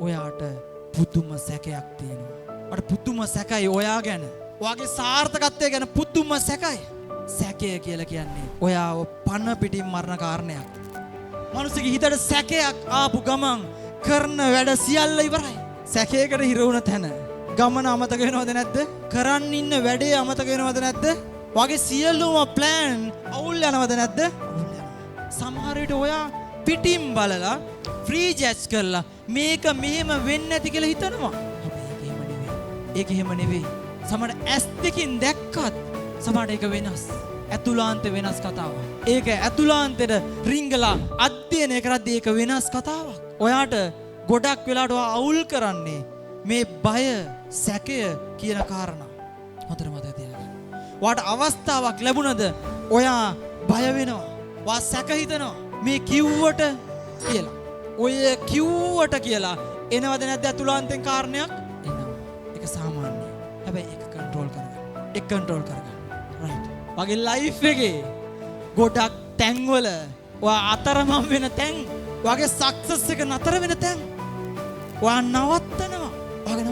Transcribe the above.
ඔයාට පුදුම සැකයක් තියෙනවා. අර පුදුම සැකයි ඔයා ගැන. ඔයාගේ සාර්ථකත්වය ගැන පුදුම සැකයි. සැකය කියලා කියන්නේ ඔයාව පන පිටින් මරණ කාරණයක්. මිනිස්සුගේ හිතට සැකයක් ආපු ගමන් කරන වැඩ සියල්ල ඉවරයි. සැකයකට හිර වුණ තැන ගමන අමතක වෙනවද නැද්ද? කරන්න ඉන්න වැඩේ අමතක වෙනවද නැද්ද? වගේ සියලුම ප්ලෑන් අවුල් යනවද නැද්ද? අවුල් යනවා. සමහර විට ඔයා පිටින් බලලා ෆ්‍රී ජැජ් කරලා මේක මෙහෙම වෙන්නේ නැති කියලා හිතනවා. හැබැයි ඒක එහෙම නෙවෙයි. ඒක එහෙම නෙවෙයි. සමහර ඇස් දෙකින් දැක්කත් සමහර ඒක වෙනස්. ඇතුළාන්ත වෙනස් කතාවක්. ඒක ඇතුළාන්තෙට රිංගලා අධ්‍යයනය කරද්දී ඒක වෙනස් කතාවක්. ඔයාට ගොඩක් වෙලාවට අවුල් කරන්නේ මේ බය, සැකය කියන කාරණා. හොඳට මතක තියාගන්න. ඔයාට අවස්ථාවක් ලැබුණද ඔයා බය වෙනවා. ඔයා සැක හිතනවා. මේ කිව්වට කියලා. ඔය කිව්වට කියලා එනවද නැද්ද ඇතුළාන්තෙන් කාරණයක්? එනවා. ඒක සාමාන්‍යයි. හැබැයි ඒක කන්ට්‍රෝල් කරගන්න. ඒක කන්ට්‍රෝල් කරගන්න. රයිට්. වගේ ලයිෆ් එකේ ගොඩක් තැන්වල ඔයා අතරමං වෙන තැන්, වගේ සක්සස් එක නතර වෙන තැන් ඔයා නවත්තනවා. ඔයාගේ